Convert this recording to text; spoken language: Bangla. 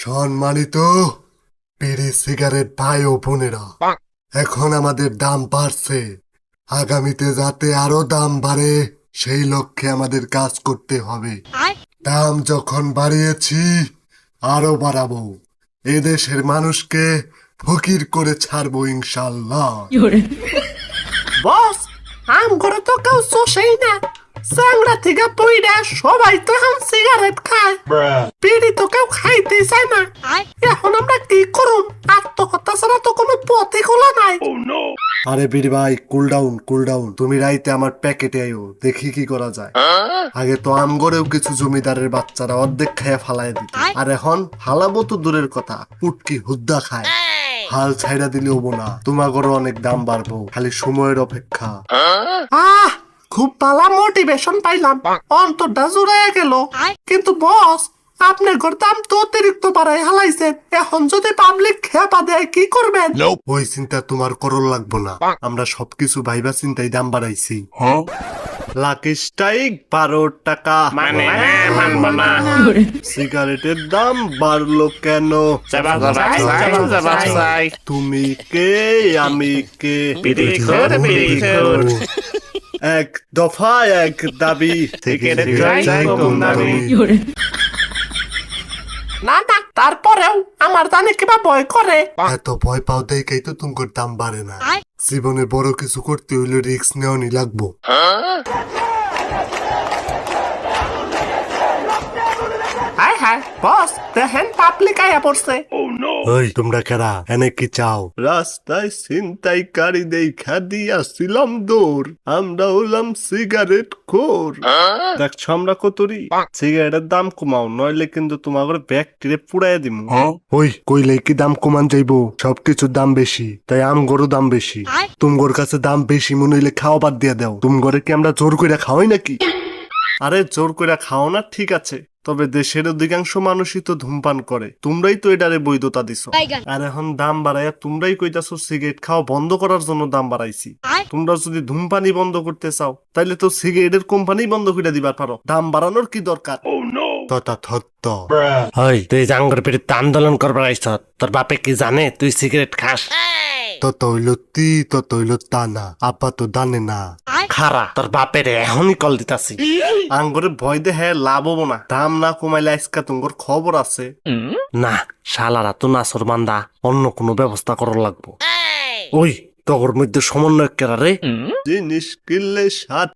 সম্মানিত বিড়ি সিগারেট ভাই ও বোনেরা, এখন আমাদের দাম বাড়ছে। আগামীতে যাতে আরো দাম বাড়ে সেই লক্ষ্যে আমাদের কাজ করতে হবে। দাম যখন বাড়িয়েছি আরো বাড়াবো। এদেশের মানুষকে ফকির করে ছাড়বো ইনশাল্লাহ। বস, আম করে তো কেউ চষেই না। চ্যাংড়া থেকে পইড়া সবাই তো এখন সিগারেট খায়, বিড়ি তো কেউ খাইতেই চায় না। এখন আমরা কি করুম? আত্মহত্যা ছাড়া তো কোনো পথই খোলা নাই। আরে বিড়ি ভাই, কুল ডাউন। তুমি রাইতে আমার প্যাকেটে আইও, দেখি কি করা যায়। আগে তো আম গড়েও কিছু জমিদারের বাচ্চারা অর্ধেক খাইয়া ফালাই দিত, আর এখন ফালাবো তো দূরের কথা, পুটকি হুদ্দা খায়। হাল ছাইড়া দিলে হবো না, তোমাগরও অনেক দাম বাড়বো, খালি সময়ের অপেক্ষা। আহ, খুব ভালো মোটিভেশন পাইলাম, অন্তরটা জুড়াইয়া গেল। কিন্তু বস, আপনার ঘর দাম তো অতিরিক্ত বাড়াই হালাইছেন। এখন যদি পাবলিক খেপা দেয় কি করবেন? ওই চিন্তা তোমার করল লাগবো না, আমরা সবকিছু ভাইবা চিন্তাই দাম বাড়াইছি। লাকি স্ট্রাইক 12 টাকা। সিগারেটের দাম বাড়লো কেন? তুমি কে আমি কে? এক দফা এক দাবি থেকে না না, তারপরেও আমার জানে কিবা ভয় করে। এত ভয় পাও দেখেই তো তোমার দাম বাড়ে না। জীবনে বড় কিছু করতে হইলে রিস্ক নেওয়ানি লাগবো। হায় হায় বস, দেখেন পাবলিক আয়া পড়ছে। ওই তোমরা কারা, এনে কি চাও? রাস্তায় ছিনতাইকারী দেখা দিয়াছিলাম দৌড়, আমরা হলাম সিগারেট খোর। দেখছো আমরা কতরি, সিগারেটের দাম কমাও, নইলে কিন্তু তোমার ব্যাগ টিরে পুড়াইয়া দিমু। ওই কইলে কি দাম কমান যাইবো? সবকিছুর দাম বেশি, তাই আম গরু দাম বেশি। তুমগোর কাছে দাম বেশি মনে হইলে খাওয়া বাদ দিয়া দাও। তুমগরে কি আমরা জোর কইরা খাওয়াই নাকি? আরে জোর কইরা খাও না ঠিক আছে, তবে দেশের অধিকাংশ মানুষই তো ধূমপান করে, তোমরাই তো এটারে বৈধতা দিছো। আর এখন দাম বাড়াইয়া তোমরাই কইতাছো সিগারেট খাওয়া বন্ধ করার জন্য দাম বাড়াইছি। তোমরা যদি ধূমপানই বন্ধ করতে চাও তাইলে তো সিগারেটের কোম্পানি বন্ধ করে দিবার পারো, দাম বাড়ানোর কি দরকার? তথার্থ। হই, তুই জাঙ্গর বিরুদ্ধে আন্দোলন করবার আইছ, তোর বাপে কি জানে তুই সিগারেট খাস? তত হইল তি, তত হইল তা না, আপা তো জানে না। খারা, তোর বাপের এখনই কল দিতাছি। আঙ্গরে ভয় দে হ্যাঁ লাভ হবো না, দাম না কমাইলে আজকা তোমার খবর আছে। না, শালারা তো নাসর মান্দা, অন্য কোনো ব্যবস্থা করার লাগবো। ওই তোর মধ্যে সমন্বয় কেরা রে? জিনিস কিনলে 7